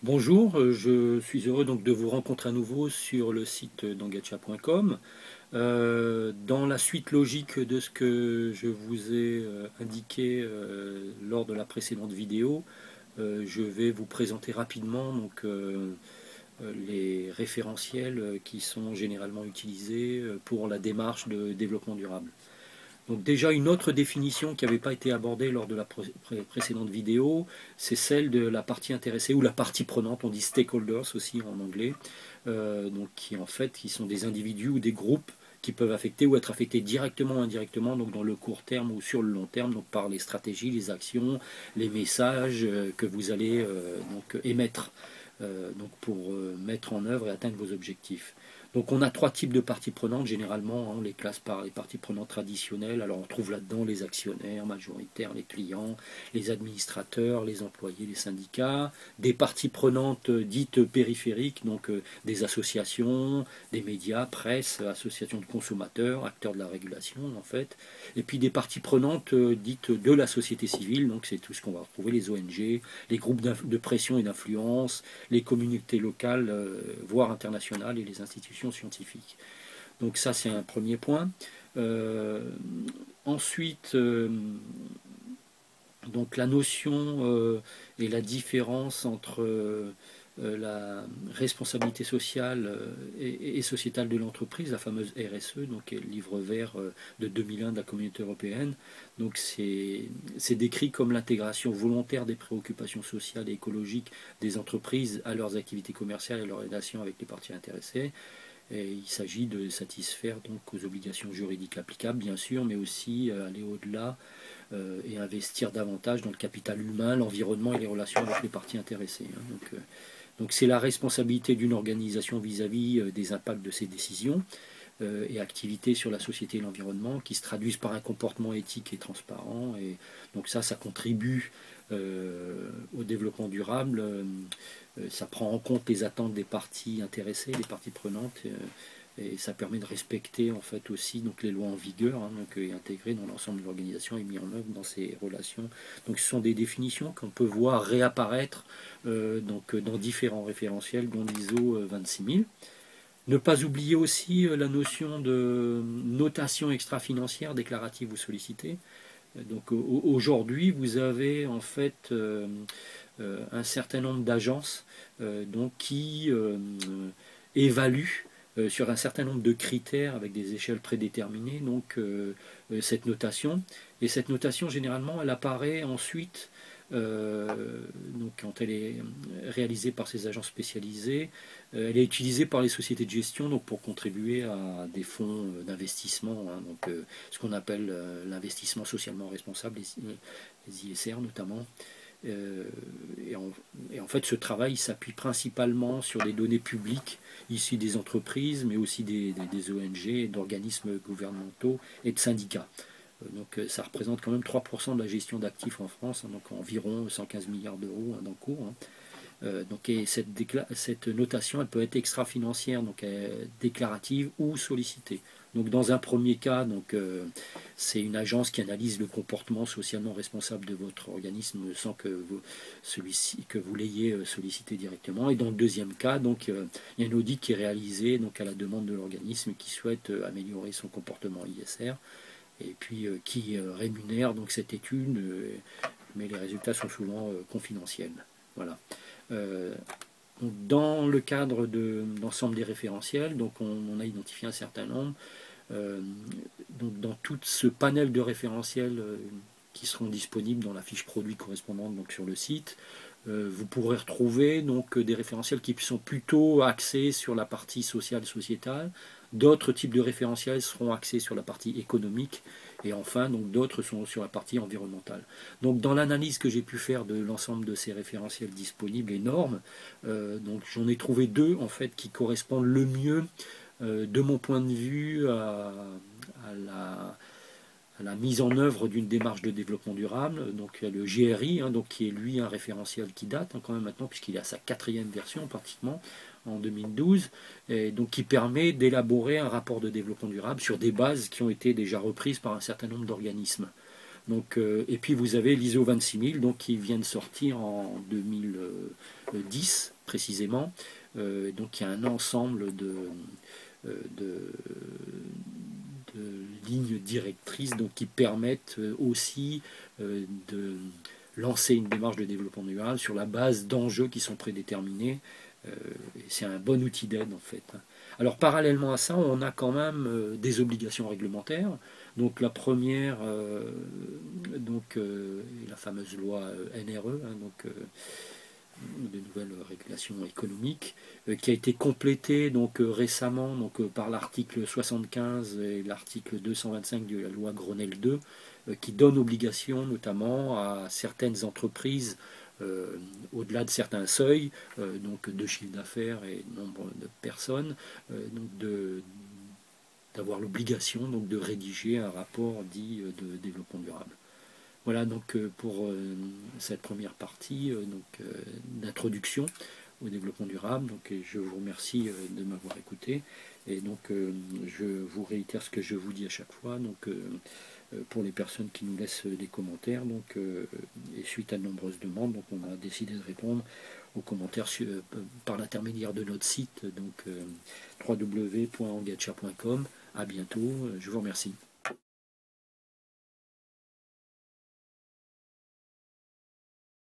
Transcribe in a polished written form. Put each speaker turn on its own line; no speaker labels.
Bonjour, je suis heureux donc de vous rencontrer à nouveau sur le site d'engacha.com. Dans la suite logique de ce que je vous ai indiqué lors de la précédente vidéo, je vais vous présenter rapidement les référentiels qui sont généralement utilisés pour la démarche de développement durable. Donc déjà une autre définition qui n'avait pas été abordée lors de la précédente vidéo, c'est celle de la partie intéressée ou la partie prenante, on dit stakeholders aussi en anglais, donc qui sont des individus ou des groupes qui peuvent affecter ou être affectés directement ou indirectement, donc dans le court terme ou sur le long terme, donc par les stratégies, les actions, les messages que vous allez donc émettre donc pour mettre en œuvre et atteindre vos objectifs. Donc on a trois types de parties prenantes, généralement on les classe par les parties prenantes traditionnelles. Alors on trouve là-dedans les actionnaires majoritaires, les clients, les administrateurs, les employés, les syndicats, des parties prenantes dites périphériques, donc des associations, des médias, presse, associations de consommateurs, acteurs de la régulation en fait, et puis des parties prenantes dites de la société civile, donc c'est tout ce qu'on va retrouver, les ONG, les groupes de pression et d'influence, les communautés locales, voire internationales, et les institutions scientifiques. Donc ça, c'est un premier point. Euh, ensuite, donc la notion et la différence entre la responsabilité sociale et sociétale de l'entreprise, la fameuse RSE, donc le livre vert de 2001 de la Communauté européenne. Donc c'est décrit comme l'intégration volontaire des préoccupations sociales et écologiques des entreprises à leurs activités commerciales et leurs relations avec les parties intéressées. Et il s'agit de satisfaire donc aux obligations juridiques applicables, bien sûr, mais aussi aller au-delà et investir davantage dans le capital humain, l'environnement et les relations avec les parties intéressées. Donc c'est la responsabilité d'une organisation vis-à-vis des impacts de ses décisions et activités sur la société et l'environnement qui se traduisent par un comportement éthique et transparent. Et donc ça contribue au développement durable. Ça prend en compte les attentes des parties intéressées, des parties prenantes. Et ça permet de respecter en fait aussi donc les lois en vigueur, et intégrées dans l'ensemble de l'organisation et mis en œuvre dans ces relations. Donc ce sont des définitions qu'on peut voir réapparaître dans différents référentiels, dont l'ISO 26000. Ne pas oublier aussi la notion de notation extra-financière déclarative ou sollicitée. Donc aujourd'hui, vous avez en fait un certain nombre d'agences qui évaluent sur un certain nombre de critères avec des échelles prédéterminées cette notation. Et cette notation, généralement, elle apparaît ensuite donc quand elle est réalisée par ces agences spécialisées, elle est utilisée par les sociétés de gestion donc pour contribuer à des fonds d'investissement, ce qu'on appelle l'investissement socialement responsable, les ISR notamment. Et en fait, ce travail s'appuie principalement sur des données publiques issues des entreprises, mais aussi des ONG, d'organismes gouvernementaux et de syndicats. Donc ça représente quand même 3% de la gestion d'actifs en France, donc environ 115 milliards d'euros d'encours. Et cette notation, elle peut être extra-financière, donc déclarative ou sollicitée. Donc dans un premier cas, c'est une agence qui analyse le comportement socialement responsable de votre organisme sans que vous l'ayez sollicité directement. Et dans le deuxième cas, il y a un audit qui est réalisé à la demande de l'organisme qui souhaite améliorer son comportement ISR et puis qui rémunère cette étude, mais les résultats sont souvent confidentiels. Voilà. Euh, dans le cadre de l'ensemble des référentiels, on a identifié un certain nombre. Euh, dans tout ce panel de référentiels qui seront disponibles dans la fiche produit correspondante sur le site, vous pourrez retrouver des référentiels qui sont plutôt axés sur la partie sociale sociétale. D'autres types de référentiels seront axés sur la partie économique. Et enfin, d'autres sont sur la partie environnementale. Donc dans l'analyse que j'ai pu faire de l'ensemble de ces référentiels disponibles et normes, j'en ai trouvé deux en fait qui correspondent le mieux de mon point de vue à la mise en œuvre d'une démarche de développement durable. Donc il y a le GRI, qui est lui un référentiel qui date quand même maintenant, puisqu'il est à sa quatrième version pratiquement, en 2012, et donc qui permet d'élaborer un rapport de développement durable sur des bases qui ont été déjà reprises par un certain nombre d'organismes. Et puis vous avez l'ISO 26000 qui vient de sortir en 2010, précisément. Donc il y a un ensemble de, de lignes directrices donc, qui permettent aussi de lancer une démarche de développement durable sur la base d'enjeux qui sont prédéterminés. C'est un bon outil d'aide en fait. Alors parallèlement à ça, on a quand même des obligations réglementaires. Donc la première, est la fameuse loi NRE, de nouvelles régulations économiques, qui a été complétée récemment par l'article 75 et l'article 225 de la loi Grenelle 2, qui donne obligation notamment à certaines entreprises, au-delà de certains seuils, de chiffre d'affaires et nombre de personnes, d'avoir l'obligation de rédiger un rapport dit de développement durable. Voilà donc pour cette première partie d'introduction au développement durable. Donc, je vous remercie de m'avoir écouté. Et donc, je vous réitère ce que je vous dis à chaque fois. Donc, pour les personnes qui nous laissent des commentaires, et suite à de nombreuses demandes, donc on a décidé de répondre aux commentaires par l'intermédiaire de notre site, www.engacha.com. À bientôt. Je vous remercie.